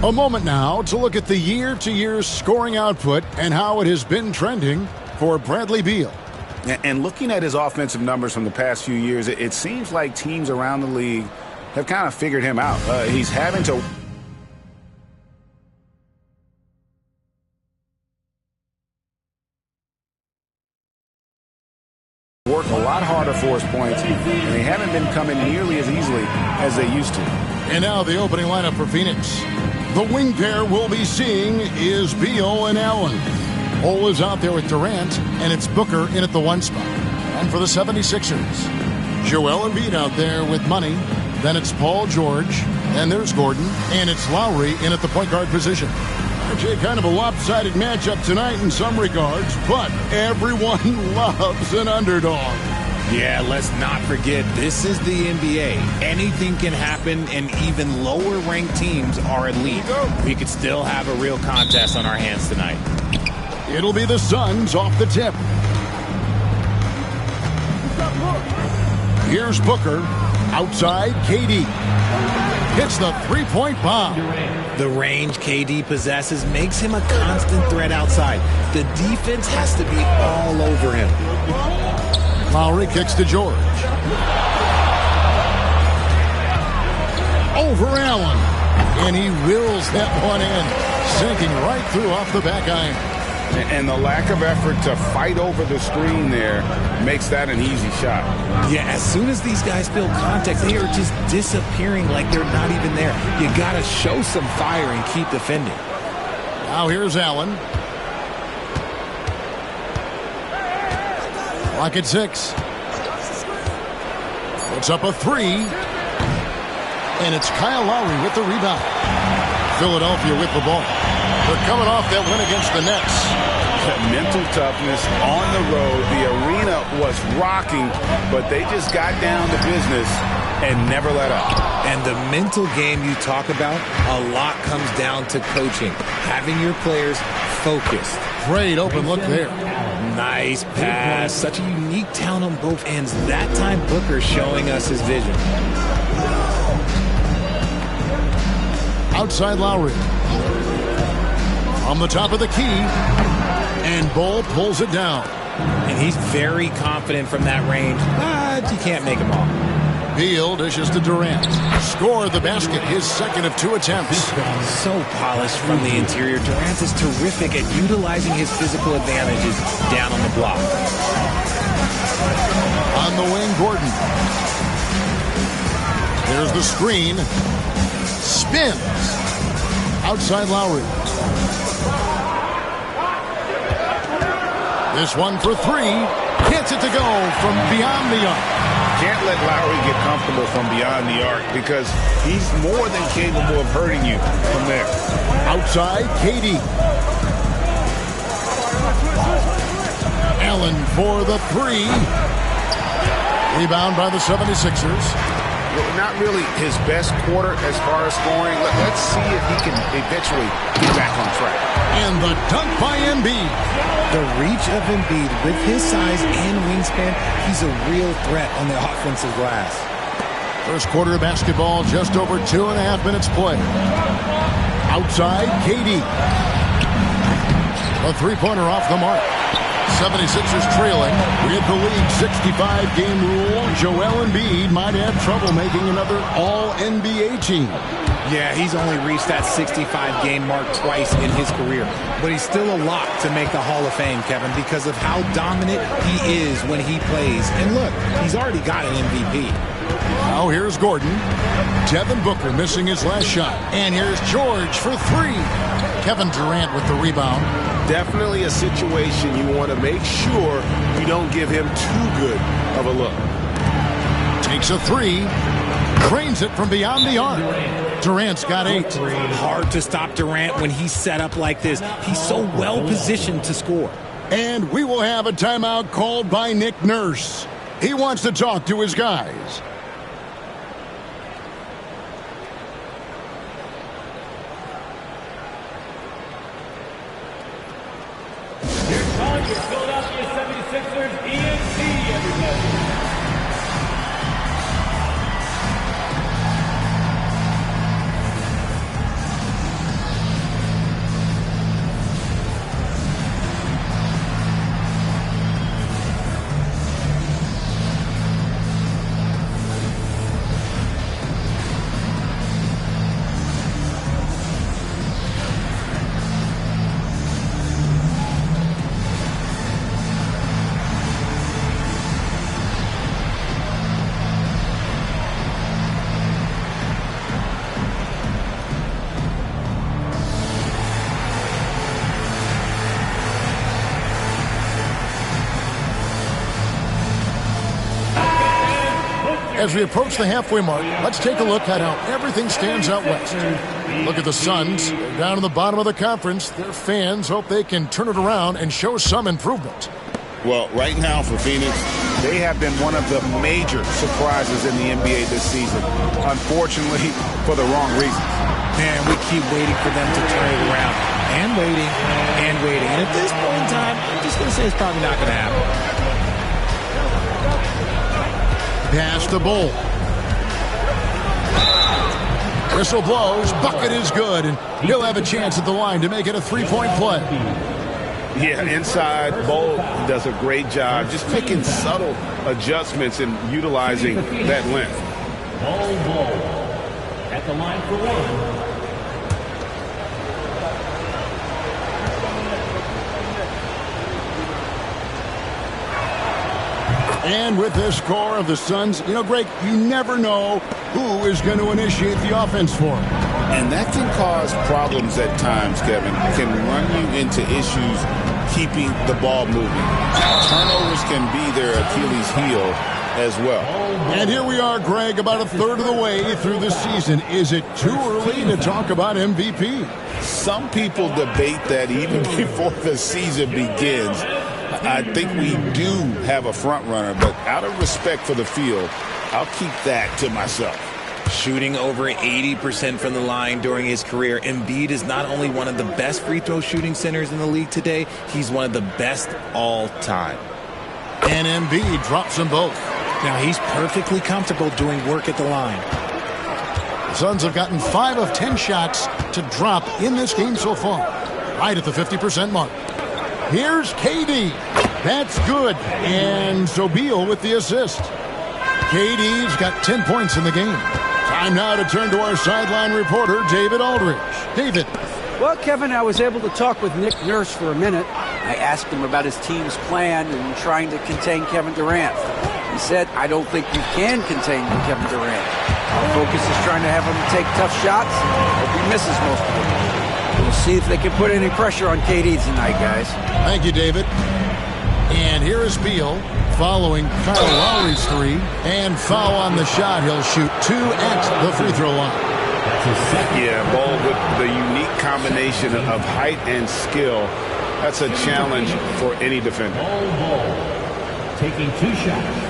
A moment now to look at the year-to-year scoring output and how it has been trending for Bradley Beal. And looking at his offensive numbers from the past few years, it seems like teams around the league have kind of figured him out. He's having to work a lot harder for his points, and they haven't been coming nearly as easily as they used to. And now the opening lineup for Phoenix. The wing pair we'll be seeing is Beal and Allen. Cole is out there with Durant, and it's Booker in at the 1 spot. And for the 76ers, Joel Embiid out there with Money. Then it's Paul George, and there's Gordon, and it's Lowry in at the point guard position. RJ, kind of a lopsided matchup tonight in some regards, but everyone loves an underdog. Yeah, let's not forget, this is the NBA. Anything can happen, and even lower-ranked teams are elite. We could still have a real contest on our hands tonight. It'll be the Suns off the tip. Here's Booker. Outside, KD. Hits the three-point bomb. The range KD possesses makes him a constant threat outside. The defense has to be all over him. Lowry kicks to George. Over Allen. And he wills that one in, sinking right through off the back iron. And the lack of effort to fight over the screen there makes that an easy shot. Yeah, as soon as these guys feel contact, they are just disappearing like they're not even there. You got to show some fire and keep defending. Now here's Allen. Clock at 6. Puts up a 3. And it's Kyle Lowry with the rebound. Philadelphia with the ball. They're coming off that win against the Nets. Mental toughness on the road. The arena was rocking, but they just got down to business and never let up. And the mental game you talk about, a lot comes down to coaching. Having your players focused. Great open look there. Nice pass. Such a unique talent on both ends. That time Booker showing us his vision. Outside Lowry. On the top of the key. And Ball pulls it down. And he's very confident from that range, but you can't make him all. Beal dishes to Durant. Score the basket, his second of 2 attempts. So polished from the interior. Durant is terrific at utilizing his physical advantages down on the block. On the wing, Gordon. There's the screen. Spins. Outside Lowry. This one for 3. Gets it to go from beyond the arc. Can't let Lowry get comfortable from beyond the arc because he's more than capable of hurting you from there. Outside, KD. Allen for the 3. Rebound by the 76ers. Not really his best quarter as far as scoring. Let's see if he can eventually get back on track. And the dunk by Embiid. The reach of Embiid with his size and wingspan, he's a real threat on the offensive glass. First quarter of basketball, just over 2.5 minutes play. Outside, KD. A three-pointer off the mark. 76ers trailing with the league 65-game rule. Joel Embiid might have trouble making another all-NBA team. Yeah, he's only reached that 65-game mark twice in his career. But he's still a lock to make the Hall of Fame, Kevin, because of how dominant he is when he plays. And look, he's already got an MVP. Now here's Gordon. Devin Booker missing his last shot. And here's George for 3. Kevin Durant with the rebound. Definitely a situation you want to make sure you don't give him too good of a look. Takes a 3. Drains it from beyond the arc. Durant's got 8. Hard to stop Durant when he's set up like this. He's so well positioned to score. And we will have a timeout called by Nick Nurse. He wants to talk to his guys. Here's calling your Philadelphia 76ers ENT, everybody. As we approach the halfway mark, let's take a look at how everything stands out west. Look at the Suns. They're down in the bottom of the conference. Their fans hope they can turn it around and show some improvement. Well, right now for Phoenix, they have been one of the major surprises in the NBA this season. Unfortunately, for the wrong reasons. Man, we keep waiting for them to turn it around. And waiting, and waiting. And at this point in time, I'm just going to say it's probably not going to happen. Pass to Bull. Whistle blows. Bucket is good. And he'll have a chance at the line to make it a three-point play. Yeah, inside, Bull does a great job just making subtle adjustments and utilizing that length. Bull at the line for one. And with this score of the Suns, Greg, you never know who is going to initiate the offense for them. And that can cause problems at times, Kevin. It can run you into issues keeping the ball moving. Turnovers can be their Achilles heel as well. And here we are, Greg, about a third of the way through the season. Is it too early to talk about MVP? Some people debate that even before the season begins. I think we do have a front runner, but out of respect for the field, I'll keep that to myself. Shooting over 80% from the line during his career, Embiid is not only one of the best free throw shooting centers in the league today, he's one of the best all time. And Embiid drops them both. Now he's perfectly comfortable doing work at the line. The Suns have gotten 5 of 10 shots to drop in this game so far, right at the 50% mark. Here's KD. That's good. And so Beal with the assist. KD's got 10 points in the game. Time now to turn to our sideline reporter, David Aldridge. David. Well, Kevin, I was able to talk with Nick Nurse for a minute. I asked him about his team's plan in trying to contain Kevin Durant. He said, I don't think you can contain Kevin Durant. Our focus is trying to have him take tough shots. Hope he misses most of them. We'll see if they can put any pressure on KD tonight, guys. Thank you, David. And here is Beal following Kyle Lowry's three. And foul on the shot. He'll shoot 2 at the free throw line. Yeah, Bull with the unique combination of height and skill. That's a challenge for any defender. Bull taking 2 shots.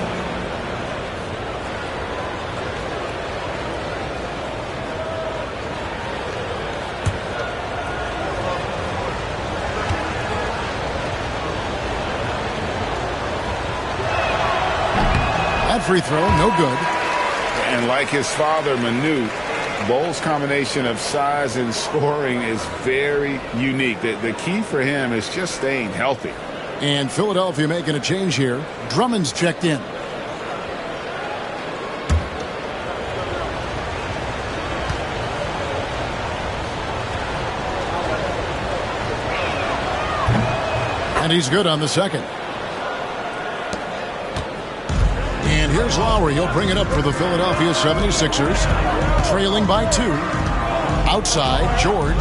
Free throw, no good. And like his father, Manu, Bull's combination of size and scoring is very unique. The key for him is just staying healthy. And Philadelphia making a change here. Drummond's checked in. And he's good on the second. And here's Lowry. He'll bring it up for the Philadelphia 76ers. Trailing by 2. Outside, George.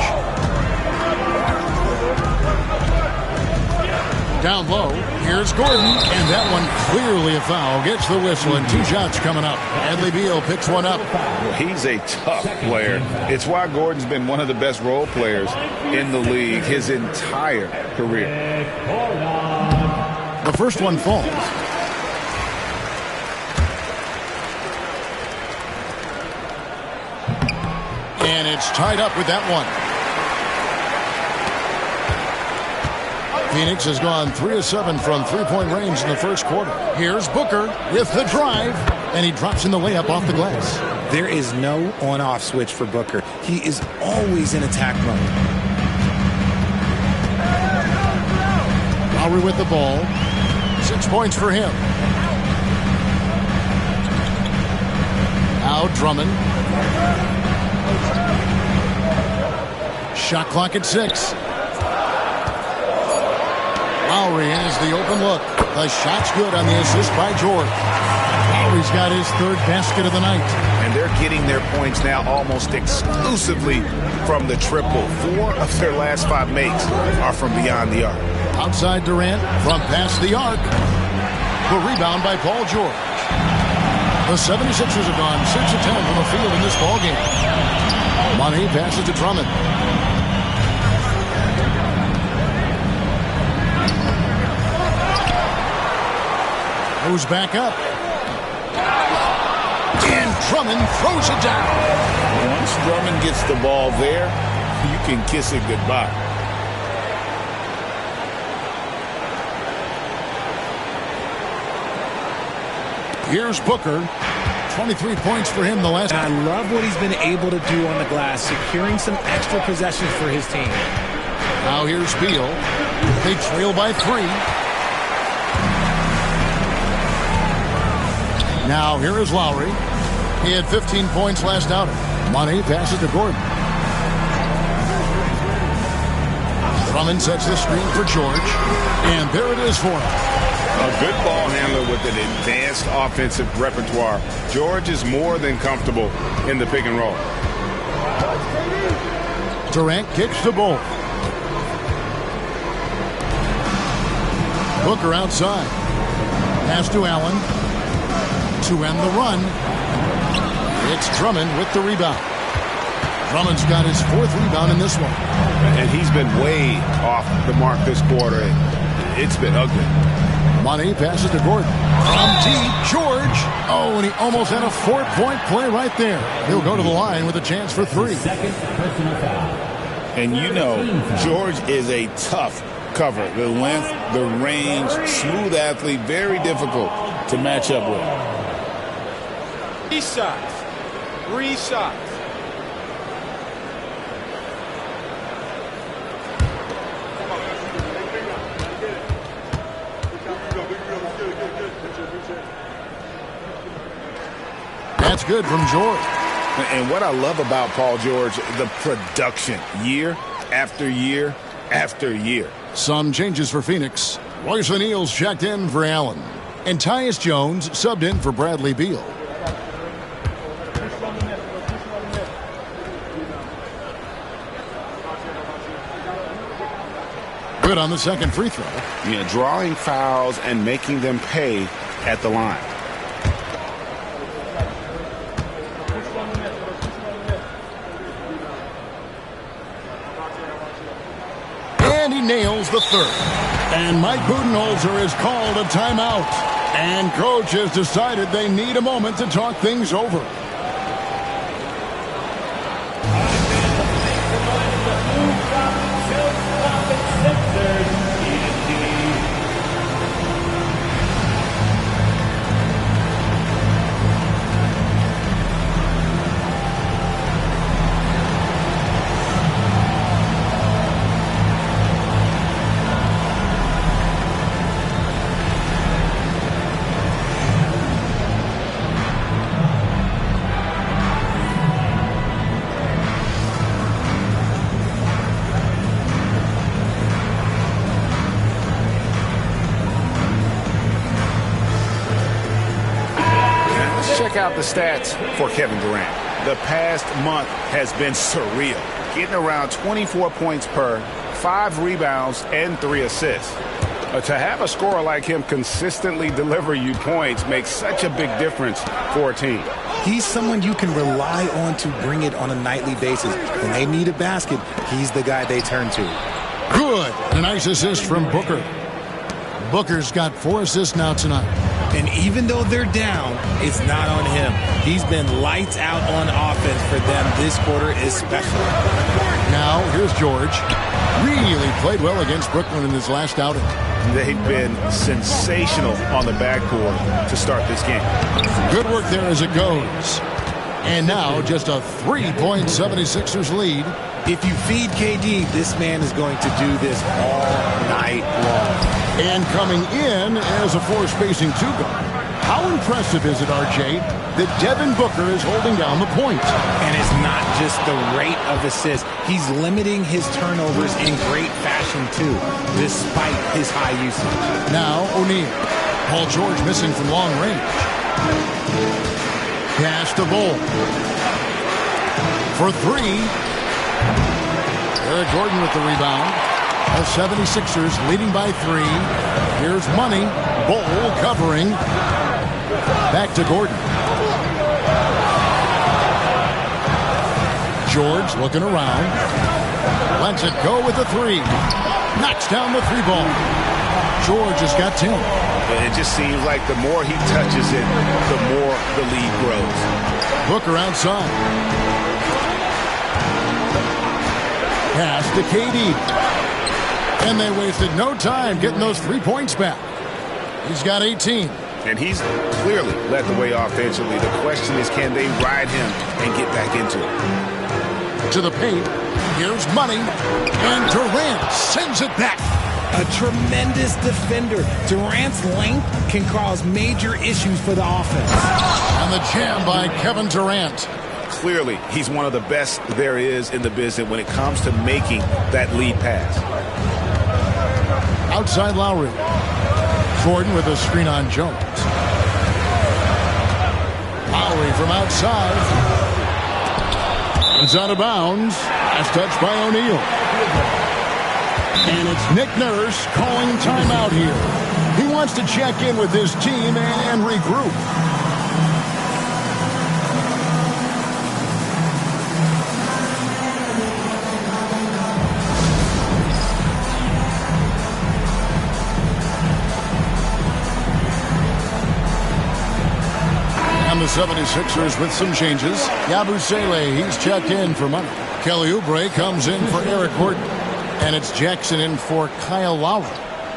Down low. Here's Gordon. And that one clearly a foul. Gets the whistle and 2 shots coming up. Bradley Beal picks one up. Well, he's a tough player. It's why Gordon's been one of the best role players in the league his entire career. The first one falls. And it's tied up with that one. Phoenix has gone 3 of 7 from three-point range in the first quarter. Here's Booker with the drive, and he drops in the layup off the glass. There is no on-off switch for Booker. He is always in attack mode. Lowry with the ball. 6 points for him. Now Drummond. Shot clock at 6. Lowry has the open look. The shot's good on the assist by George. Lowry's got his 3rd basket of the night. And they're getting their points now almost exclusively from the triple. 4 of their last 5 makes are from beyond the arc. Outside Durant from past the arc. The rebound by Paul George. The 76ers have gone 6 of 10 from the field in this ballgame. Money passes to Drummond. Goes back up. And Drummond throws it down. Once Drummond gets the ball there, you can kiss it goodbye. Here's Booker. 23 points for him the last. I love what he's been able to do on the glass, securing some extra possessions for his team. Now here's Beal. They trail by 3. Now here is Lowry. He had 15 points last outing. Money passes to Gordon. Drummond sets the screen for George. And there it is for him. A good ball handler with an advanced offensive repertoire. George is more than comfortable in the pick and roll. Durant kicks the ball. Booker outside. Pass to Allen. To end the run. It's Drummond with the rebound. Drummond's got his 4th rebound in this one. And he's been way off the mark this quarter. It's been ugly. Money passes to Gordon. From deep, George. Oh, and he almost had a 4-point play right there. He'll go to the line with a chance for 3. And you know, George is a tough cover. The length, the range, smooth athlete, very difficult to match up with. 3 shots. 3 shots. That's good from George. And what I love about Paul George, the production, year after year after year. Some changes for Phoenix. Royce O'Neal's checked in for Allen. And Tyus Jones subbed in for Bradley Beal. Good on the second free throw. Yeah, drawing fouls and making them pay at the line. And he nails the 3rd. And Mike Budenholzer has called a timeout. And coach has decided they need a moment to talk things over. Check out the stats for Kevin Durant. The past month has been surreal. Getting around 24 points per, 5 rebounds, and 3 assists. To have a scorer like him consistently deliver you points makes such a big difference for a team. He's someone you can rely on to bring it on a nightly basis. When they need a basket, he's the guy they turn to. Good. A nice assist from Booker. Booker's got 4 assists now tonight. And even though they're down, it's not on him. He's been lights out on offense for them this quarter especially. Now, here's George. Really played well against Brooklyn in his last outing. They've been sensational on the backcourt to start this game. Good work there as it goes. And now, just a 3-point 76ers lead. If you feed KD, this man is going to do this all night long. And coming in as a force-spacing 2-guard. How impressive is it, RJ, that Devin Booker is holding down the point? And it's not just the rate of assists. He's limiting his turnovers in great fashion, too, despite his high usage. Now, O'Neal. Paul George missing from long range. Pass to Bull. For 3. Eric Gordon with the rebound. The 76ers leading by 3. Here's Money. Bull covering. Back to Gordon. George looking around. Lets it go with the three. Knocks down the three ball. George has got 10. It just seems like the more he touches it, the more the lead grows. Booker outside. Pass to KD. And they wasted no time getting those 3 points back. He's got 18. And he's clearly led the way offensively. The question is, can they ride him and get back into it? To the paint. Here's Money. And Durant sends it back. A tremendous defender. Durant's length can cause major issues for the offense. And the jam by Kevin Durant. Clearly, he's one of the best there is in the business when it comes to making that lead pass. Outside Lowry. Jordan with a screen on Jones. Lowry from outside. It's out of bounds. Last touch by O'Neal. And it's Nick Nurse calling timeout here. He wants to check in with his team and regroup. And the 76ers with some changes. Yabusele, he's checked in for Money. Kelly Oubre comes in for Eric Gordon. And it's Jackson in for Kyle Lowry.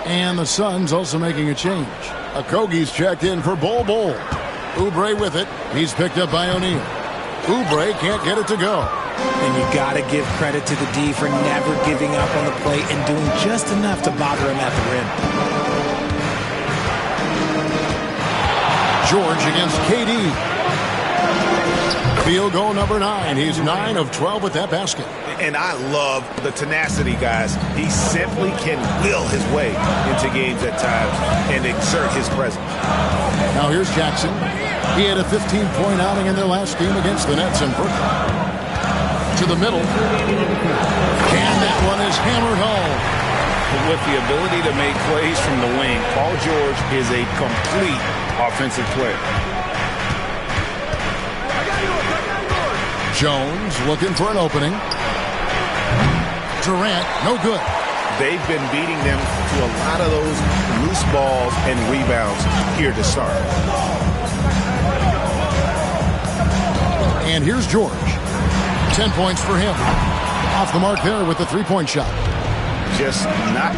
And the Suns also making a change. Okogie's checked in for Bol Bol. Oubre with it. He's picked up by O'Neal. Oubre can't get it to go. And you got to give credit to the D for never giving up on the plate and doing just enough to bother him at the rim. George against KD. Field goal number 9. He's 9 of 12 with that basket. And I love the tenacity, guys. He simply can will his way into games at times and exert his presence. Now here's Jackson. He had a 15-point outing in their last game against the Nets in Brooklyn. To the middle. And that one is hammered home. With the ability to make plays from the wing, Paul George is a complete offensive player. Jones looking for an opening. Durant, no good. They've been beating them to a lot of those loose balls and rebounds here to start. And here's George. 10 points for him. Off the mark there with the three-point shot. Just not.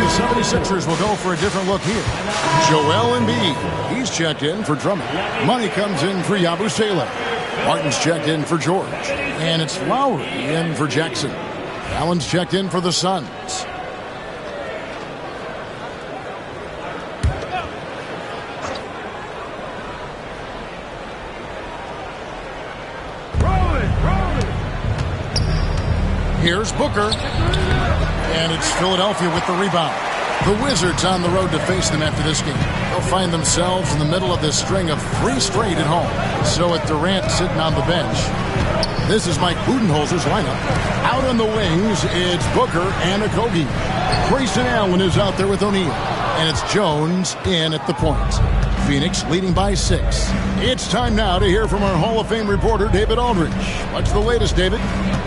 The 76ers will go for a different look here. Joel Embiid. He's checked in for Drummond. Money comes in for Yabusele. Martin's checked in for George. And it's Lowry in for Jackson. Allen's checked in for the Suns. Here's Booker. And it's Philadelphia with the rebound. The Wizards on the road to face them after this game. They'll find themselves in the middle of this string of 3 straight at home. So with Durant sitting on the bench, this is Mike Budenholzer's lineup. Out on the wings, it's Booker and Okogie. Grayson Allen is out there with O'Neal. And it's Jones in at the point. Phoenix leading by 6. It's time now to hear from our Hall of Fame reporter, David Aldridge. What's the latest, David?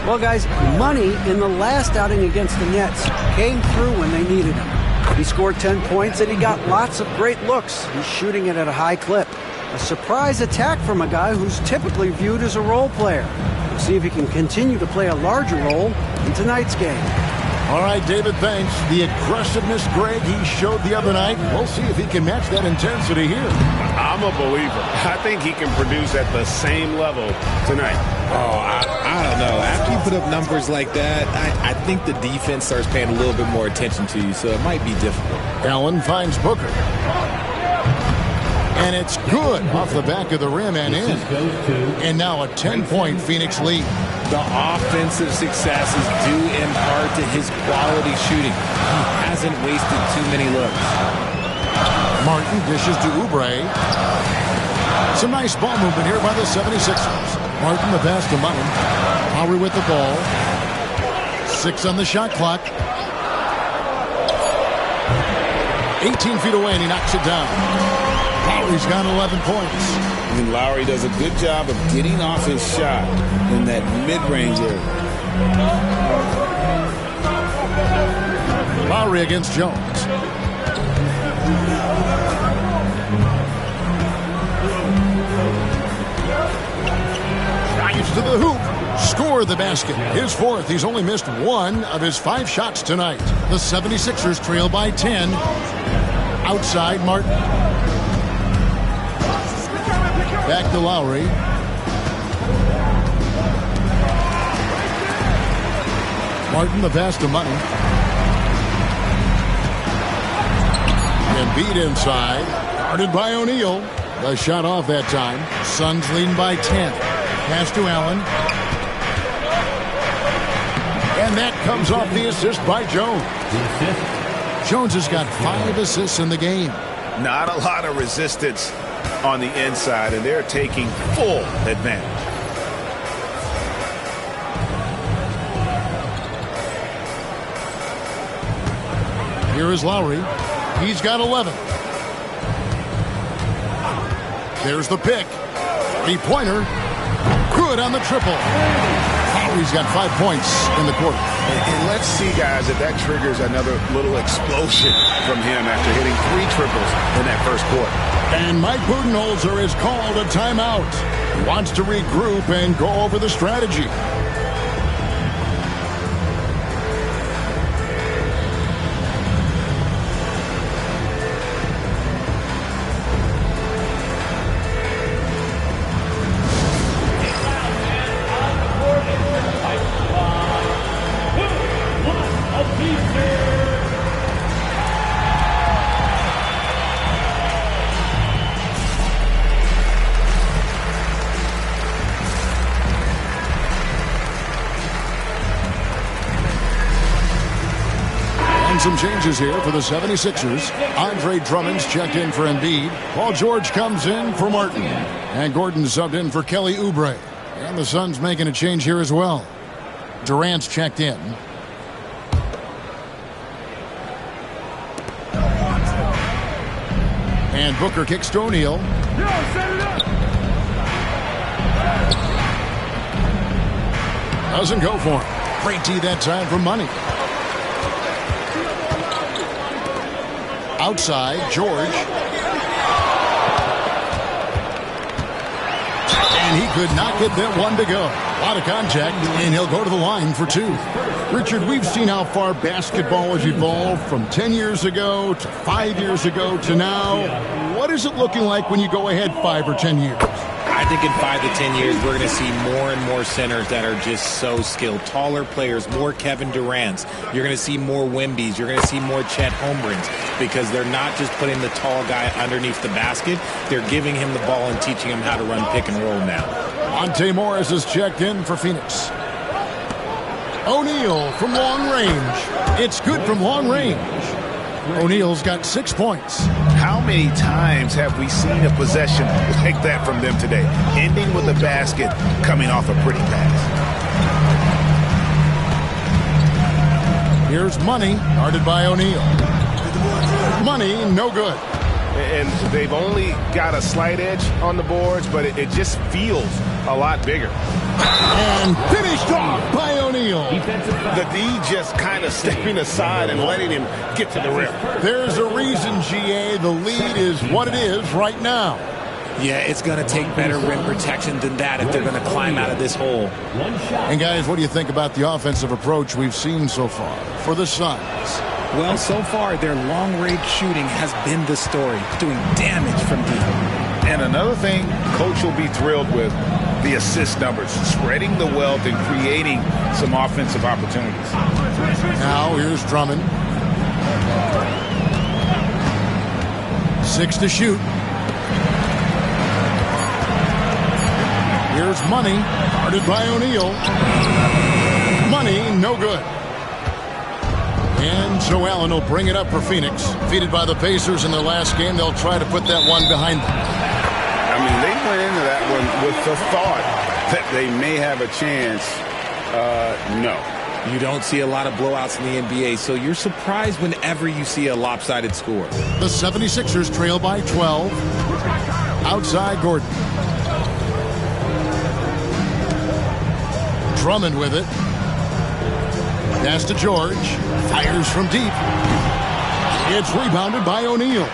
Well, guys, Money in the last outing against the Nets came through when they needed him. He scored 10 points and he got lots of great looks. He's shooting it at a high clip. A surprise attack from a guy who's typically viewed as a role player. We'll see if he can continue to play a larger role in tonight's game. All right, David, thanks. The aggressiveness, Greg, he showed the other night. We'll see if he can match that intensity here. I'm a believer. I think he can produce at the same level tonight. Oh, I don't know. After you put up numbers like that, I think the defense starts paying a little bit more attention to you, so it might be difficult. Allen finds Booker. And it's good off the back of the rim and in. And now a 10-point Phoenix lead. The offensive success is due in part to his quality shooting. He hasn't wasted too many looks. Martin dishes to Oubre. Some nice ball movement here by the 76ers. Martin the pass to Money. Lowry with the ball. 6 on the shot clock. 18 feet away and he knocks it down. Lowry's got 11 points. And Lowry does a good job of getting off his shot in that mid-range area. Lowry against Jones. Drives to the hoop. Score the basket. His 4th. He's only missed 1 of his 5 shots tonight. The 76ers trail by 10. Outside Martin. Back to Lowry. Martin the pass to Money. Embiid inside. Guarded by O'Neal. The shot off that time. Suns leading by 10. Pass to Allen. And that comes off the assist by Jones. Jones has got 5 assists in the game. Not a lot of resistance on the inside, and they're taking full advantage. Here is Lowry. He's got 11. There's the pick. 3-pointer. Good on the triple. Lowry's got 5 points in the quarter. And let's see, guys, if that triggers another little explosion from him after hitting 3 triples in that first quarter. And Mike Budenholzer has called a timeout. He wants to regroup and go over the strategy. Some changes here for the 76ers. Andre Drummond's checked in for Embiid. Paul George comes in for Martin. And Gordon subbed in for Kelly Oubre. And the Suns making a change here as well. Durant's checked in. And Booker kicks to O'Neal. Doesn't go for him. Great D that time for Money. Outside, George. And he could not get that one to go. A lot of contact, and he'll go to the line for 2. Richard, we've seen how far basketball has evolved from 10 years ago to 5 years ago to now. What is it looking like when you go ahead 5 or 10 years? I think in 5 to 10 years, we're going to see more and more centers that are just so skilled. Taller players, more Kevin Durant's. You're going to see more Wembys. You're going to see more Chet Holmgrens because they're not just putting the tall guy underneath the basket. They're giving him the ball and teaching him how to run pick and roll now. Monte Morris is checked in for Phoenix. O'Neal from long range. It's good from long range. O'Neal's got 6 points. How many times have we seen a possession like that from them today? Ending with a basket, coming off a pretty pass. Here's Money, guarded by O'Neal. Money, no good. And they've only got a slight edge on the boards, but it just feels a lot bigger. And finished off by O'Neal. The D just kind of stepping aside and letting him get to the rim. There's a reason, GA, the lead is what it is right now. Yeah, it's going to take better rim protection than that if they're going to climb out of this hole. And guys, what do you think about the offensive approach we've seen so far for the Suns? Well, so far, their long-range shooting has been the story, doing damage from deep. And another thing Coach will be thrilled with, the assist numbers, spreading the wealth and creating some offensive opportunities. Now here's Drummond. 6 to shoot. Here's Money, guarded by O'Neal. Money, no good. And so Allen will bring it up for Phoenix. Defeated by the Pacers in their last game, they'll try to put that one behind them. I mean, they went into that one with the thought that they may have a chance. No. You don't see a lot of blowouts in the NBA, so you're surprised whenever you see a lopsided score. The 76ers trail by 12. Outside Gordon. Drummond with it. Pass to George. Fires from deep. It's rebounded by O'Neal.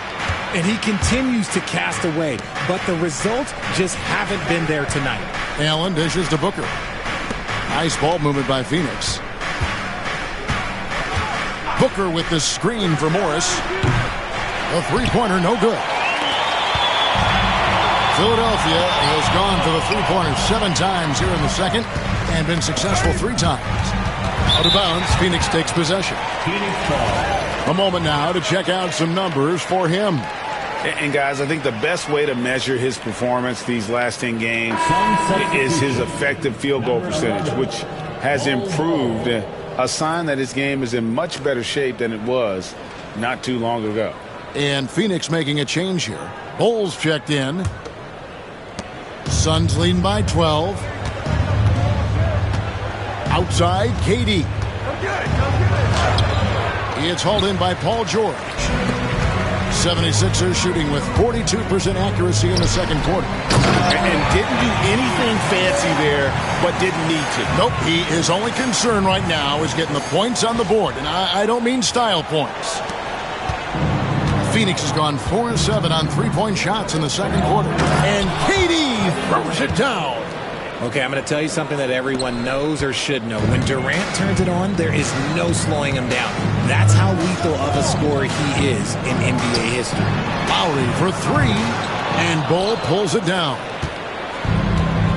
And he continues to cast away, but the results just haven't been there tonight. Allen dishes to Booker. Nice ball movement by Phoenix. Booker with the screen for Morris. A three-pointer, no good. Philadelphia has gone for the three-pointer 7 times here in the second and been successful 3 times. Out of bounds, Phoenix takes possession. A moment now to check out some numbers for him. And guys, I think the best way to measure his performance these last 10 games is his effective field goal percentage, which has improved, a sign that his game is in much better shape than it was not too long ago. And Phoenix making a change here. Bulls checked in. Suns leading by 12. Outside, KD. It's hauled in by Paul George. 76ers shooting with 42% accuracy in the second quarter. And didn't do anything fancy there, but didn't need to. Nope, his only concern right now is getting the points on the board. And I don't mean style points. Phoenix has gone 4-7 on three-point shots in the second quarter. And KD throws it down. Okay, I'm going to tell you something that everyone knows or should know. When Durant turns it on, there is no slowing him down. That's how lethal of a scorer he is in NBA history. Lowry for 3, and Bull pulls it down.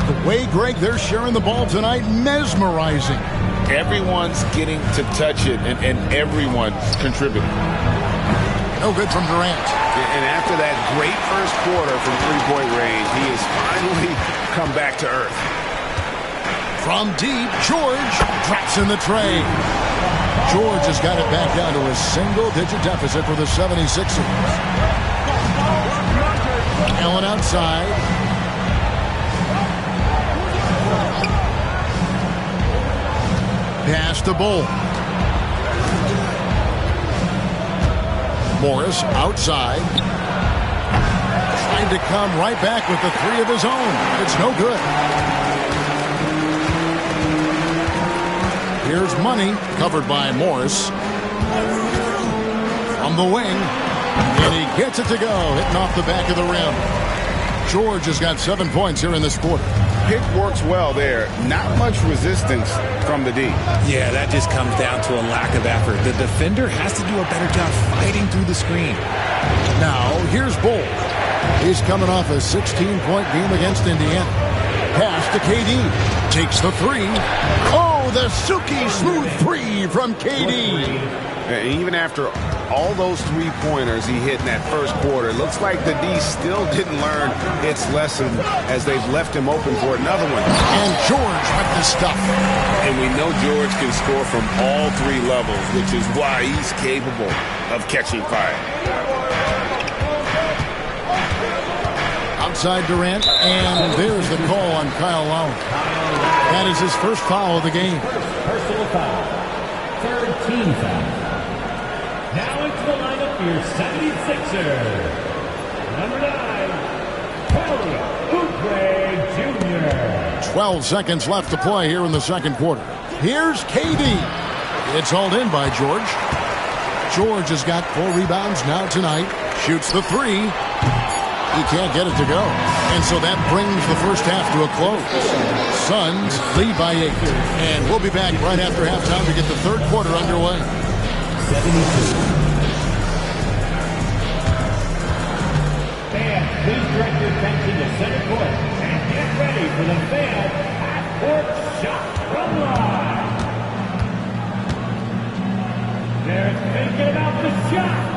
The way, Greg, they're sharing the ball tonight, mesmerizing. Everyone's getting to touch it, and everyone's contributing. No good from Durant. And after that great first quarter from three-point range, he has finally come back to earth. From deep, George drops in the tray. George has got it back down to a single-digit deficit for the 76ers. Allen outside. Pass to Bull. Morris outside. Trying to come right back with the 3 of his own. It's no good. Here's Money, covered by Morris. From the wing. And he gets it to go, hitting off the back of the rim. George has got 7 points here in this quarter. Pick works well there. Not much resistance from the D. Yeah, that just comes down to a lack of effort. The defender has to do a better job fighting through the screen. Now, here's Bull. He's coming off a 16-point game against Indiana. Pass to KD. Takes the 3. Oh, the silky smooth 3 from KD. Even after all those three-pointers he hit in that first quarter, it looks like the D still didn't learn its lesson as they've left him open for another one. And George with the stuff. And we know George can score from all 3 levels, which is why he's capable of catching fire. Outside Durant, and there's the call on Kyle Lowry. That is his first foul of the game. Personal foul. 3rd team foul. Now into the lineup for your 76ers. Number 9, Kelly Oubre Jr. 12 seconds left to play here in the second quarter. Here's KD. It's hauled in by George. George has got 4 rebounds now tonight. Shoots the 3. He can't get it to go. And so that brings the first half to a close. Suns lead by 8. And we'll be back right after halftime to get the third quarter underway. 72. Fans, please direct your attention to center court and get ready for the fan half-court shot from line. They're thinking about the shot.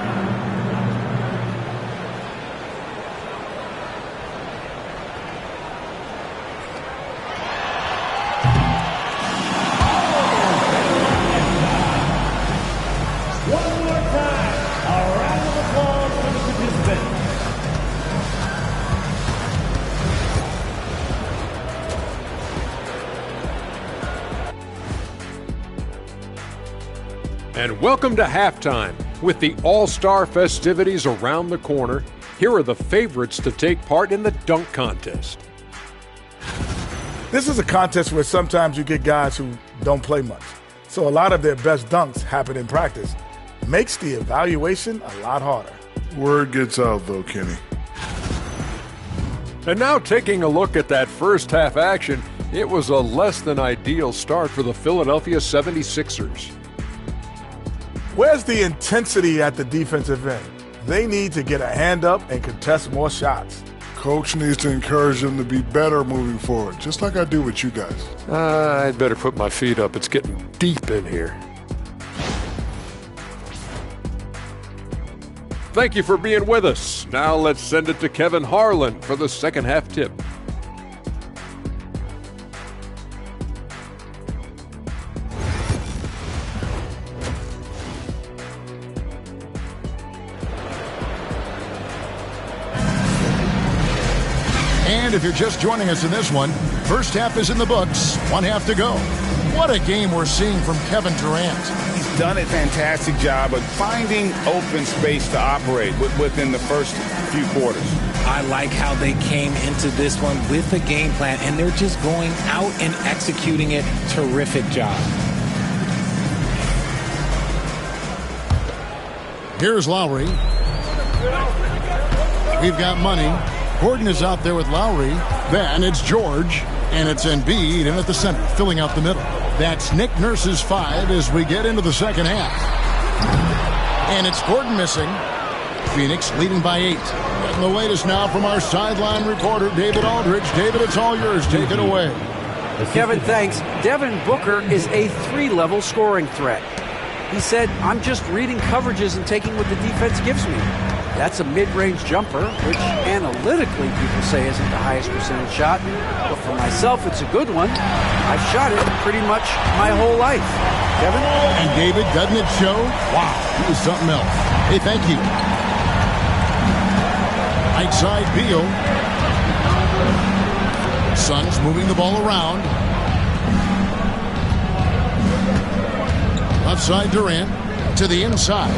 And welcome to halftime. With the All-Star festivities around the corner, here are the favorites to take part in the dunk contest. This is a contest where sometimes you get guys who don't play much. So a lot of their best dunks happen in practice. Makes the evaluation a lot harder. Word gets out, though, Kenny. And now taking a look at that first half action, it was a less than ideal start for the Philadelphia 76ers. Where's the intensity at the defensive end? They need to get a hand up and contest more shots. Coach needs to encourage them to be better moving forward, just like I do with you guys. I'd better put my feet up. It's getting deep in here. Thank you for being with us. Now let's send it to Kevin Harlan for the second half tip. And if you're just joining us in this one, first half is in the books, one half to go. What a game we're seeing from Kevin Durant. He's done a fantastic job of finding open space to operate within the first few quarters. I like how they came into this one with a game plan, and they're just going out and executing it. Terrific job. Here's Lowry. We've got Money. Gordon is out there with Lowry. Then it's George. And it's Embiid in at the center, filling out the middle. That's Nick Nurse's 5 as we get into the second half. And it's Gordon missing. Phoenix leading by 8. Getting the latest now from our sideline reporter, David Aldridge. David, it's all yours. Take it away. Kevin, thanks. Devin Booker is a 3-level scoring threat. He said, I'm just reading coverages and taking what the defense gives me. That's a mid-range jumper, which analytically people say isn't the highest percentage shot. But for myself, it's a good one. I've shot it pretty much my whole life. Kevin? And David, doesn't it show? Wow, he was something else. Hey, thank you. Right side, Beal. Suns moving the ball around. Left side, Durant to the inside.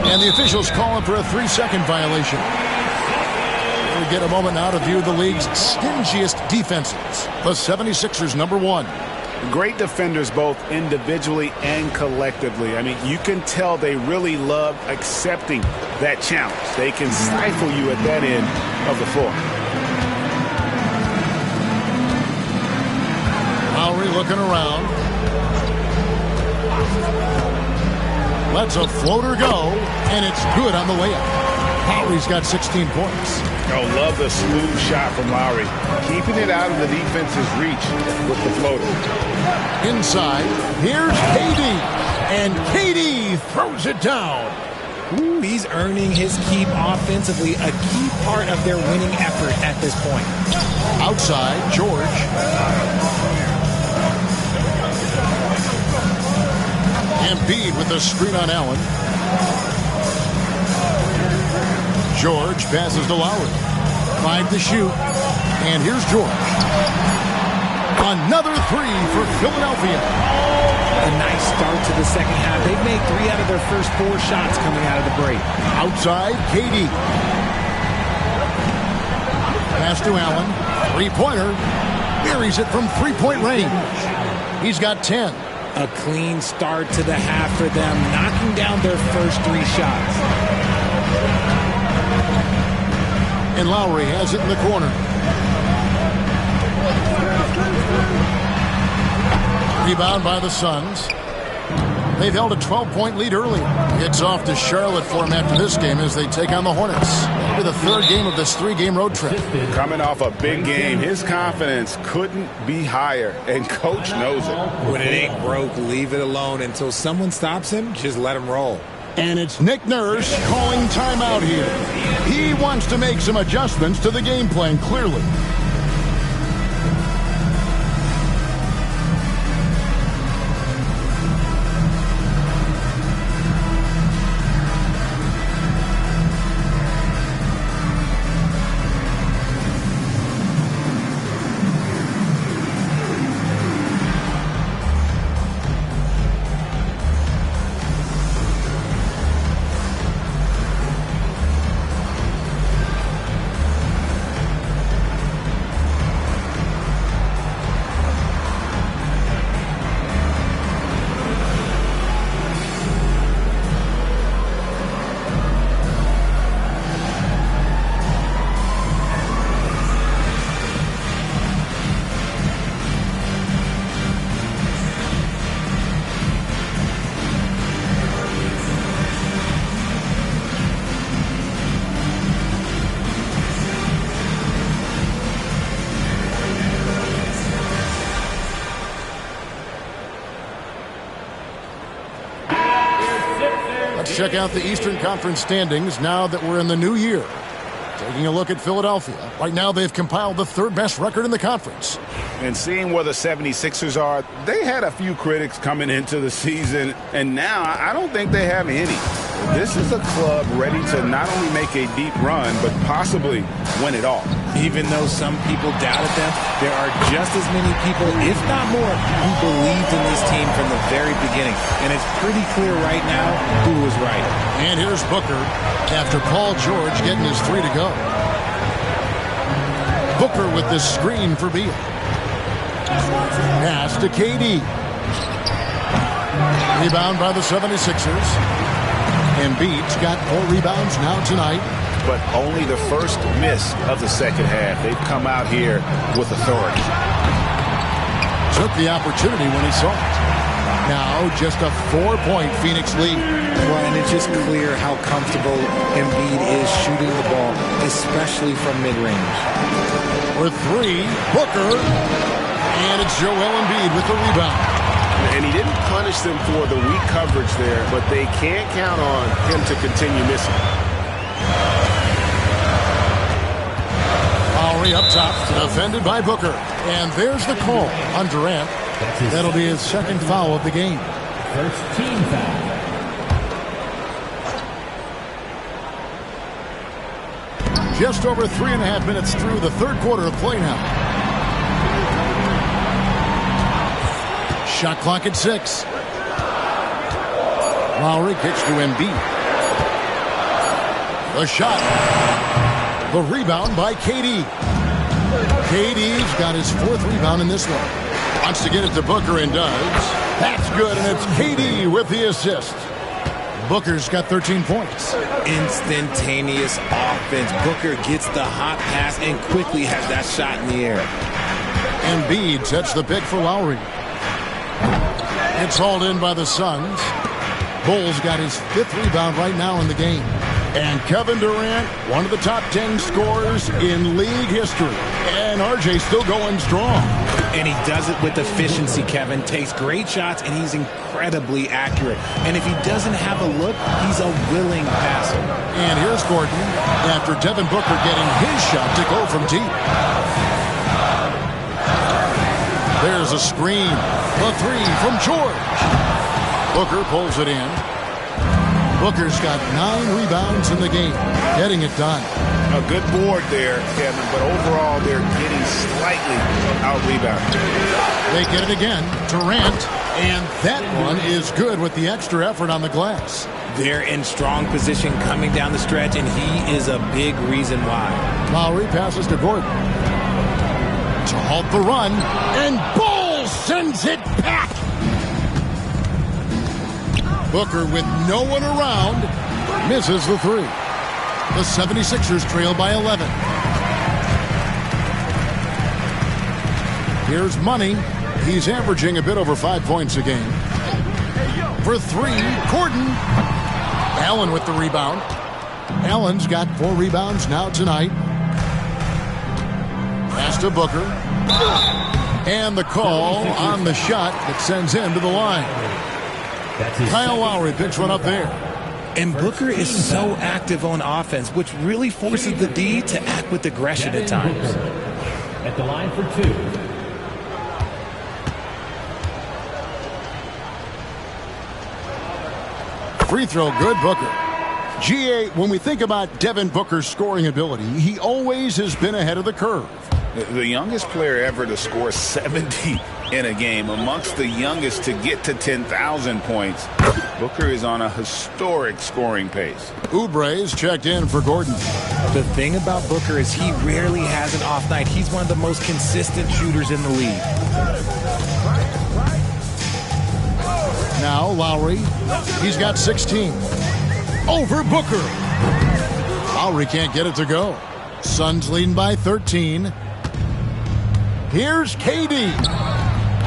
And the officials calling for a 3-second violation. We get a moment now to view the league's stingiest defenses. The 76ers, number 1. Great defenders both individually and collectively. I mean, you can tell they really love accepting that challenge. They can stifle you at that end of the floor. Lowry looking around. Lets a floater go, and it's good on the layup. Lowry's got 16 points. Oh, love the smooth shot from Lowry. Keeping it out of the defense's reach with the floater. Inside, here's KD. And KD throws it down. Ooh, he's earning his keep offensively, a key part of their winning effort at this point. Outside, George. Embiid with the screen on Allen. George passes to Lowry. 5 to shoot. And here's George. Another 3 for Philadelphia. A nice start to the second half. They've made 3 out of their first 4 shots coming out of the break. Outside, KD. Pass to Allen. 3-pointer. Buries it from 3-point range. He's got 10. A clean start to the half for them, knocking down their first 3 shots. And Lowry has it in the corner. Rebound by the Suns. They've held a 12-point lead early. It's off to Charlotte for them after this game as they take on the Hornets. With the 3rd game of this 3-game road trip. Coming off a big game, his confidence couldn't be higher, and Coach knows it. When it ain't broke, leave it alone. Until someone stops him, just let him roll. And it's Nick Nurse calling timeout here. He wants to make some adjustments to the game plan, clearly. Let's check out the Eastern Conference standings now that we're in the new year. Taking a look at Philadelphia. Right now they've compiled the third best record in the conference. And seeing where the 76ers are, they had a few critics coming into the season, and now I don't think they have any. This is a club ready to not only make a deep run, but possibly win it all. Even though some people doubted them, there are just as many people, if not more, who believed in this team from the very beginning. And it's pretty clear right now who was right. And here's Booker after Paul George getting his 3 to go. Booker with this screen for Beal. Pass to KD. Rebound by the 76ers. Embiid's got 4 rebounds now tonight. But only the first miss of the second half. They've come out here with authority. Took the opportunity when he saw it. Now just a 4-point Phoenix lead. Well, and it's just clear how comfortable Embiid is shooting the ball, especially from mid-range. For 3, Booker. And it's Joel Embiid with the rebound. And he didn't punish them for the weak coverage there, but they can't count on him to continue missing. Lowry up top, defended by Booker. And there's the call on Durant. That'll be his second foul of the game. First team foul. Just over 3.5 minutes through the third quarter of play now. Shot clock at 6. Lowry kicks to Embiid. The shot. The rebound by KD. KD's got his 4th rebound in this one. Wants to get it to Booker and does. That's good, and it's KD with the assist. Booker's got 13 points. Instantaneous offense. Booker gets the hot pass and quickly has that shot in the air. Embiid sets the pick for Lowry. It's hauled in by the Suns. Bulls got his 5th rebound right now in the game. And Kevin Durant, one of the top 10 scorers in league history. And RJ still going strong. And he does it with efficiency, Kevin. Takes great shots, and he's incredibly accurate. And if he doesn't have a look, he's a willing passer. And here's Gordon after Devin Booker getting his shot to go from deep. There's a screen. The 3 from George. Booker pulls it in. Booker's got 9 rebounds in the game, getting it done. A good board there, Kevin, but overall they're getting slightly out-rebounded. They get it again. Durant, and that one is good with the extra effort on the glass. They're in strong position coming down the stretch, and he is a big reason why. Lowry passes to Gordon. To halt the run, and Bull sends it back. Booker with no one around misses the 3. The 76ers trail by 11. Here's Money. He's averaging a bit over 5 points a game. For 3, Gordon. Allen with the rebound. Allen's got 4 rebounds now tonight. Pass to Booker. And the call on the shot that sends him to the line. Kyle Lowry picks one up there. And Booker is so active on offense, which really forces the D to act with aggression at times. At the line for 2. Free throw good, Booker. GA, when we think about Devin Booker's scoring ability, he always has been ahead of the curve. The youngest player ever to score 70 in a game, amongst the youngest to get to 10,000 points. Booker is on a historic scoring pace. Oubre's checked in for Gordon. The thing about Booker is he rarely has an off night. He's one of the most consistent shooters in the league. Now Lowry, he's got 16. Over Booker. Lowry can't get it to go. Suns leading by 13. Here's KD.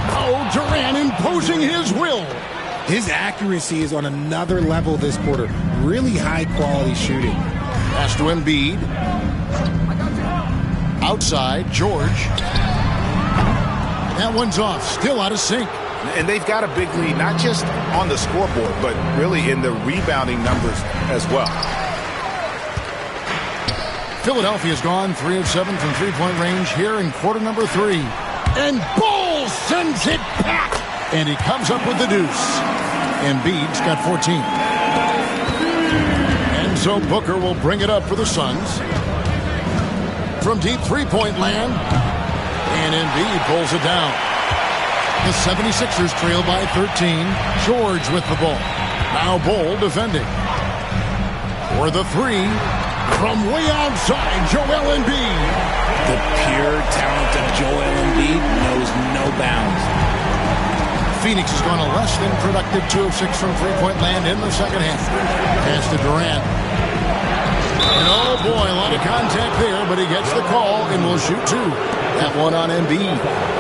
Oh, Durant imposing his will. His accuracy is on another level this quarter. Really high-quality shooting. Pass to Embiid. Outside, George. That one's off. Still out of sync. And they've got a big lead, not just on the scoreboard, but really in the rebounding numbers as well. Philadelphia's gone 3 of 7 from three-point range here in quarter number 3. And Bull sends it back. And he comes up with the deuce. Embiid's got 14. And so Booker will bring it up for the Suns. From deep three-point land. And Embiid pulls it down. The 76ers trail by 13. George with the ball. Now Bull defending. For the three. From way outside, Joel Embiid. The pure talent of Joel Embiid knows no bounds. Phoenix has gone a less than productive 2 of 6 from three-point land in the second half. Pass to Durant. And oh boy, a lot of contact there, but he gets the call and will shoot 2. That one on Embiid.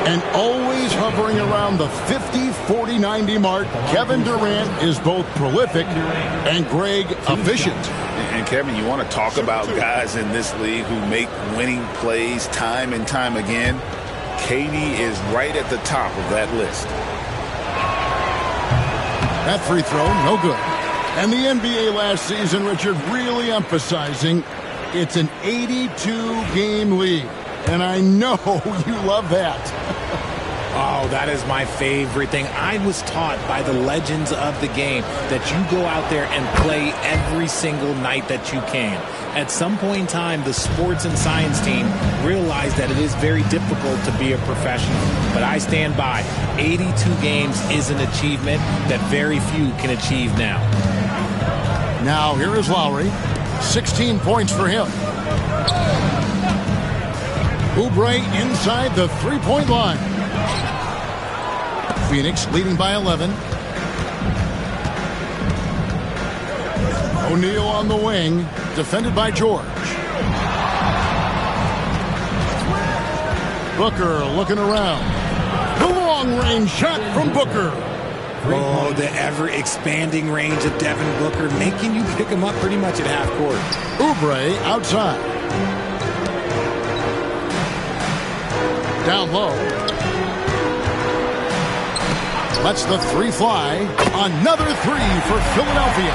And always hovering around the 50, 40, 90 mark, Kevin Durant is both prolific and Greg efficient. And Kevin, you want to talk about guys in this league who make winning plays time and time again? KD is right at the top of that list. That free throw, no good. And the NBA last season, Richard, really emphasizing it's an 82-game league. And I know you love that. Oh, that is my favorite thing. I was taught by the legends of the game that you go out there and play every single night that you can. At some point in time, the sports and science team realized that it is very difficult to be a professional. But I stand by. 82 games is an achievement that very few can achieve now. Now, here is Lowry. 16 points for him. Oubre inside the three-point line. Phoenix leading by 11. O'Neal on the wing, defended by George. Booker looking around. The long-range shot from Booker. Oh, the ever-expanding range of Devin Booker, making you pick him up pretty much at half court. Oubre outside. Down low. Lets the three fly. Another three for Philadelphia.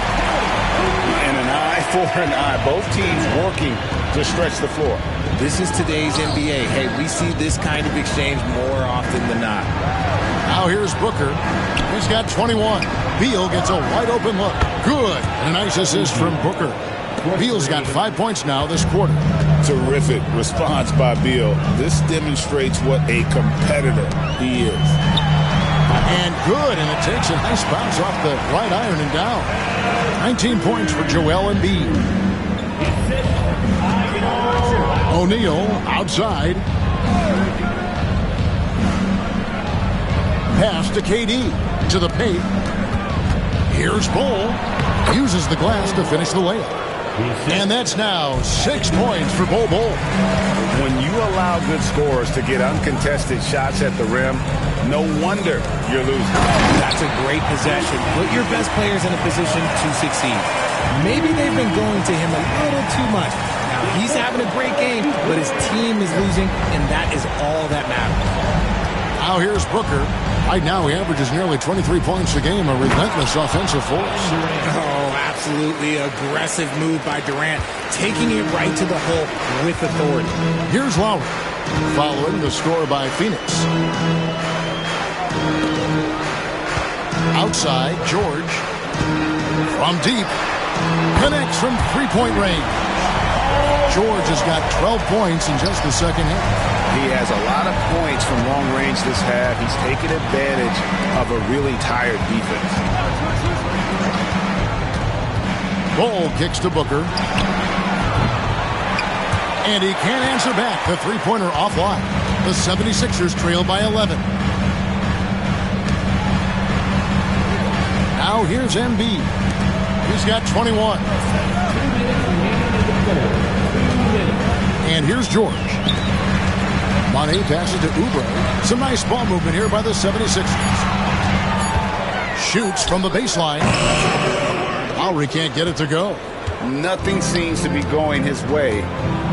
And an eye for an eye. Both teams working to stretch the floor. This is today's NBA. Hey, we see this kind of exchange more often than not. Now here's Booker. He's got 21. Beal gets a wide open look. Good. And a nice assist from Booker. Beal's got 5 points now this quarter. Terrific response by Beal. This demonstrates what a competitor he is. And good, and it takes a nice bounce off the right iron and down. 19 points for Joel Embiid. O'Neal outside. Pass to KD, to the paint. Here's Bull. Uses the glass to finish the layup. And that's now 6 points for Bull. When you allow good scorers to get uncontested shots at the rim, no wonder you're losing. That's a great possession. Put your best players in a position to succeed. Maybe they've been going to him a little too much. Now, he's having a great game, but his team is losing, and that is all that matters. Now here's Booker. Right now he averages nearly 23 points a game, a relentless offensive force. Oh, absolutely aggressive move by Durant, taking it right to the hole with authority. Here's Lowry, following the score by Phoenix. Outside, George. From deep. Connects from three-point range. George has got 12 points in just the second half. He has a lot of points from long range this half. He's taken advantage of a really tired defense. Bull kicks to Booker. And he can't answer back. The three-pointer offline. The 76ers trail by 11. Now here's Embiid. He's got 21. And here's George. Money passes to Oubre. Some nice ball movement here by the 76ers. Shoots from the baseline. Lowry can't get it to go. Nothing seems to be going his way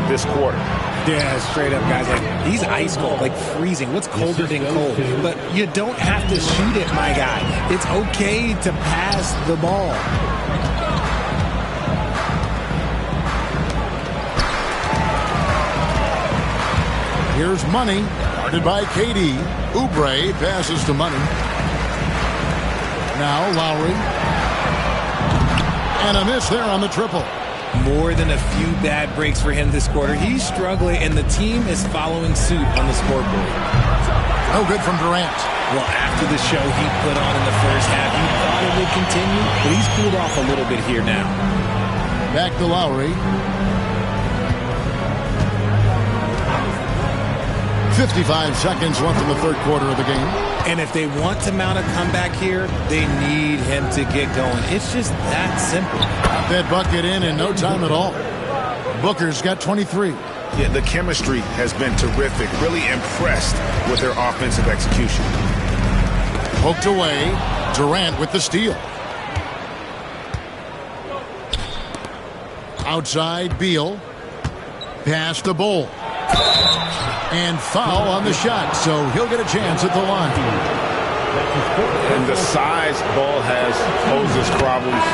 this quarter. Yeah, straight up, guys. Like, he's ice cold, like freezing. What's colder than cold? But you don't have to shoot it, my guy. It's okay to pass the ball. Here's Money, guarded by KD. Oubre passes to Money. Now Lowry. And a miss there on the triple. More than a few bad breaks for him this quarter. He's struggling, and the team is following suit on the scoreboard. No good from Durant. Well, after the show he put on in the first half, you thought it would continue, but he's cooled off a little bit here now. Back to Lowry. 55 seconds left in the third quarter of the game. And if they want to mount a comeback here, they need him to get going. It's just that simple. Got that bucket in no time at all. Booker's got 23. Yeah, the chemistry has been terrific. Really impressed with their offensive execution. Poked away. Durant with the steal. Outside, Beal. Pass to Bull. And foul on the shot, so he'll get a chance at the line. And the size Bull has poses problems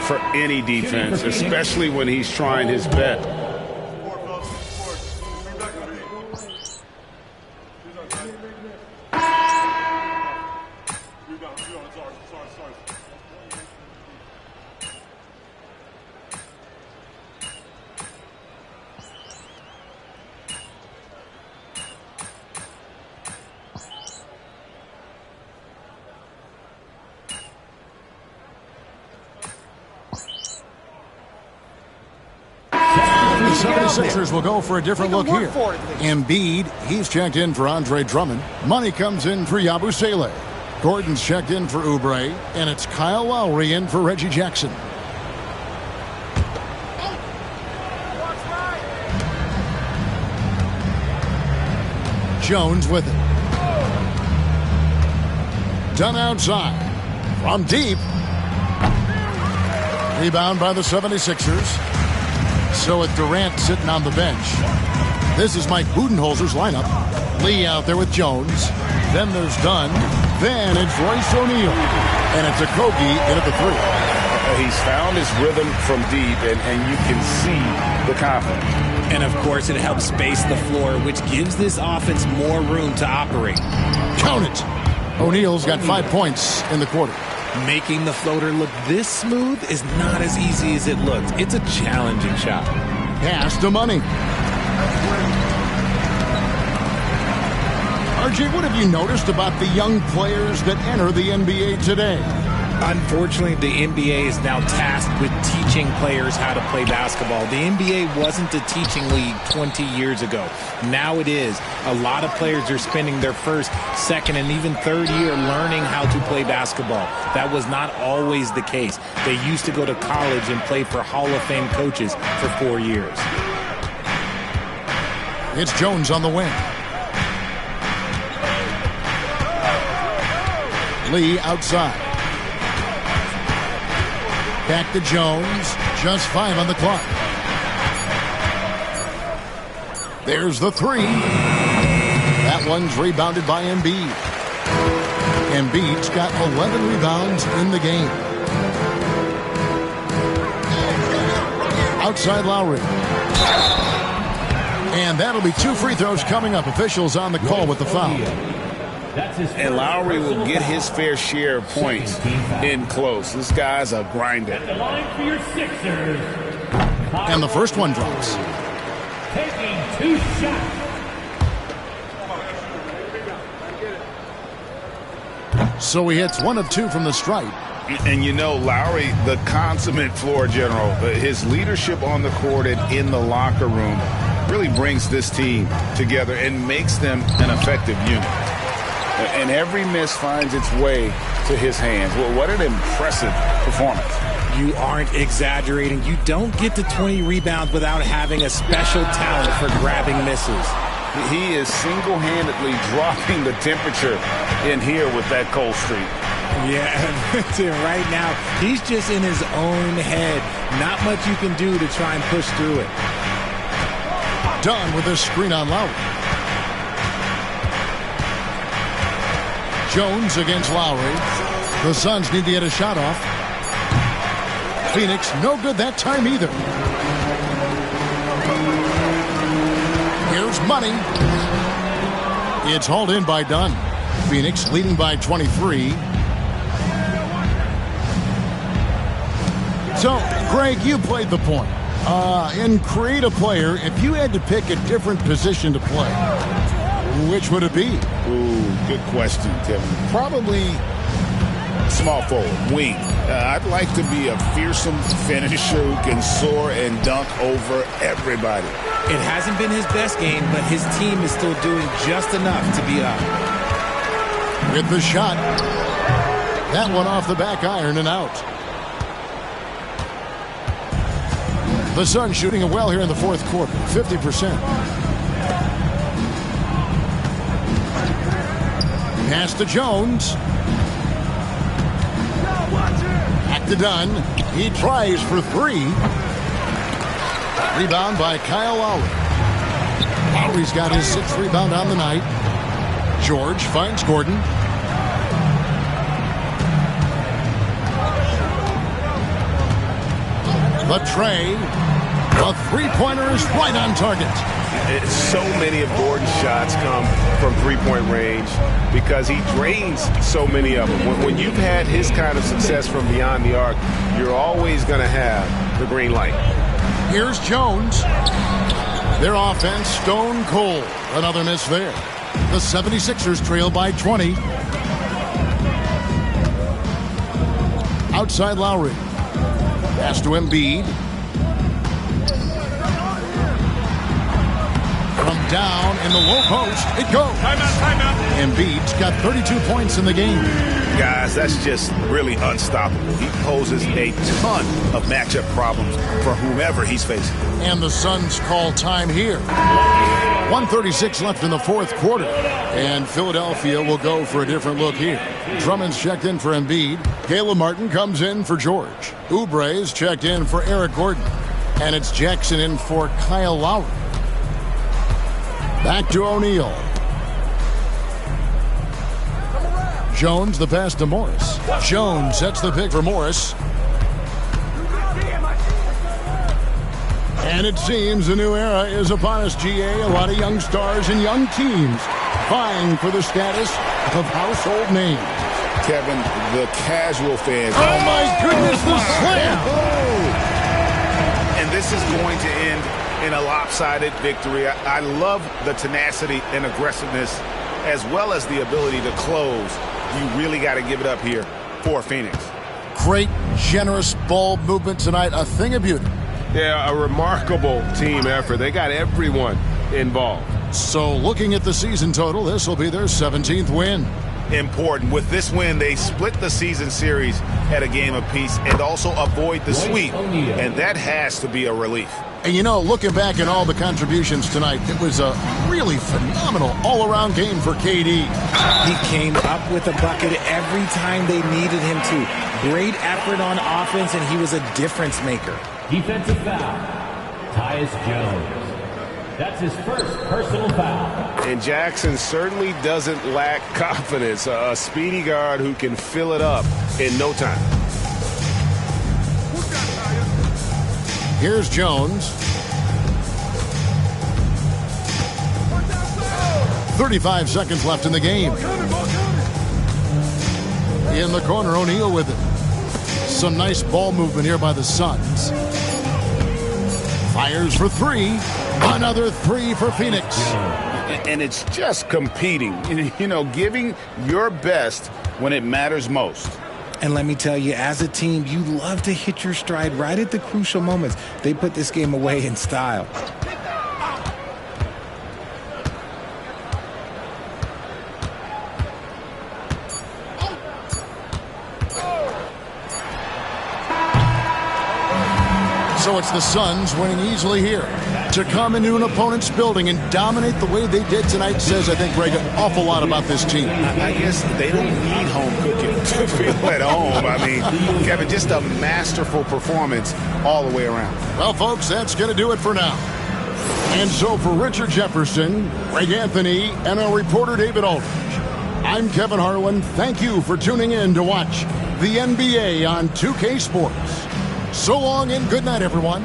for any defense, especially when he's trying his best. The 76ers will go for a different look here. Embiid, he's checked in for Andre Drummond. Money comes in for Yabusele. Gordon's checked in for Oubre. And it's Kyle Lowry in for Reggie Jackson. Jones with it. Done outside. From deep. Rebound by the 76ers. So with Durant sitting on the bench. This is Mike Budenholzer's lineup. Lee out there with Jones. Then there's Dunn. Then it's Royce O'Neal. And it's Okogie in at the three. He's found his rhythm from deep, and you can see the confidence. And, of course, it helps space the floor, which gives this offense more room to operate. Count it. O'Neal's got 5 points in the quarter. Making the floater look this smooth is not as easy as it looks. It's a challenging shot. Pass to Money. RJ, what have you noticed about the young players that enter the NBA today? Unfortunately, the NBA is now tasked with teaching players how to play basketball. The NBA wasn't a teaching league 20 years ago. Now it is. A lot of players are spending their first, second, and even third year learning how to play basketball. That was not always the case. They used to go to college and play for Hall of Fame coaches for 4 years. It's Jones on the wing. Lee outside. Back to Jones. Just 5 on the clock. There's the three. That one's rebounded by Embiid. Embiid's got 11 rebounds in the game. Outside Lowry. And that'll be 2 free throws coming up. Officials on the call with the foul. And Lowry will get his fair share of points in close. This guy's a grinder. And the first one drops. Taking 2 shots. So he hits 1 of 2 from the stripe. And you know, Lowry, the consummate floor general, his leadership on the court and in the locker room really brings this team together and makes them an effective unit. And every miss finds its way to his hands. Well, what an impressive performance. You aren't exaggerating. You don't get to 20 rebounds without having a special talent for grabbing misses. He is single-handedly dropping the temperature in here with that cold streak. Yeah, right now, he's just in his own head. Not much you can do to try and push through it. Dunn with a screen on Lowry. Jones against Lowry. The Suns need to get a shot off. Phoenix, no good that time either. Here's Money. It's hauled in by Dunn. Phoenix leading by 23. So, Greg, you played the point. In Create a Player, if you had to pick a different position to play, which would it be? Ooh, good question, Kevin. Probably small forward, wing. I'd like to be a fearsome finisher who can soar and dunk over everybody. It hasn't been his best game, but his team is still doing just enough to be up. With the shot. That one off the back iron and out. The Suns shooting it well here in the fourth quarter, 50%. Pass to Jones. Back to Dunn. He tries for three. Rebound by Kyle Lowry. Lowry's got his sixth rebound on the night. George finds Gordon. The tray. The three-pointer is right on target. So many of Gordon's shots come from three-point range because he drains so many of them. When you've had his kind of success from beyond the arc, you're always going to have the green light. Here's Jones. Their offense stone cold. Another miss there. The 76ers trail by 20. Outside Lowry. Pass to Embiid. From down in the low post, it goes. Timeout. Embiid's got 32 points in the game. Guys, that's just really unstoppable. He poses a ton of matchup problems for whomever he's facing. And the Suns call time here. 1:36 left in the fourth quarter. And Philadelphia will go for a different look here. Drummond's checked in for Embiid. Caleb Martin comes in for George. Oubre's checked in for Eric Gordon. And it's Jackson in for Kyle Lowry. Back to O'Neal. Jones, the pass to Morris. Jones sets the pick for Morris. And it seems a new era is upon us, GA. A lot of young stars and young teams vying for the status of household names. Kevin, the casual fans. Oh, my goodness, the slam! And this is going to end in a lopsided victory. I love the tenacity and aggressiveness as well as the ability to close. You really got to give it up here for Phoenix. Great, generous ball movement tonight. A thing of beauty. Yeah, a remarkable team effort. They got everyone involved. So looking at the season total, this will be their 17th win. Important. With this win, they split the season series at a game apiece and also avoid the sweep. And that has to be a relief. And you know, looking back at all the contributions tonight, it was a really phenomenal all-around game for KD. He came up with a bucket every time they needed him to. Great effort on offense, and he was a difference maker. Defensive foul. Tyus Jones. That's his first personal foul. And Jackson certainly doesn't lack confidence. A speedy guard who can fill it up in no time. Here's Jones. 35 seconds left in the game. In the corner, O'Neal with it. Some nice ball movement here by the Suns. Fires for three. Another three for Phoenix. And it's just competing. You know, giving your best when it matters most. And let me tell you, as a team, you love to hit your stride right at the crucial moments. They put this game away in style. So it's the Suns winning easily here. To come into an opponent's building and dominate the way they did tonight says, I think, Greg, an awful lot about this team. I guess they don't need home cooking to feel at home. I mean, Kevin, just a masterful performance all the way around. Well, folks, that's going to do it for now. And so for Richard Jefferson, Greg Anthony, and our reporter David Aldridge, I'm Kevin Harlan. Thank you for tuning in to watch the NBA on 2K Sports. So long and good night, everyone.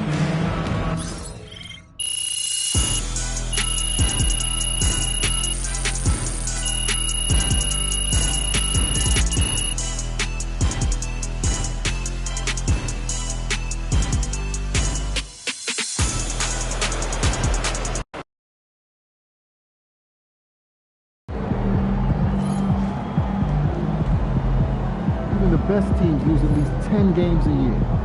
The best teams lose at least 10 games a year.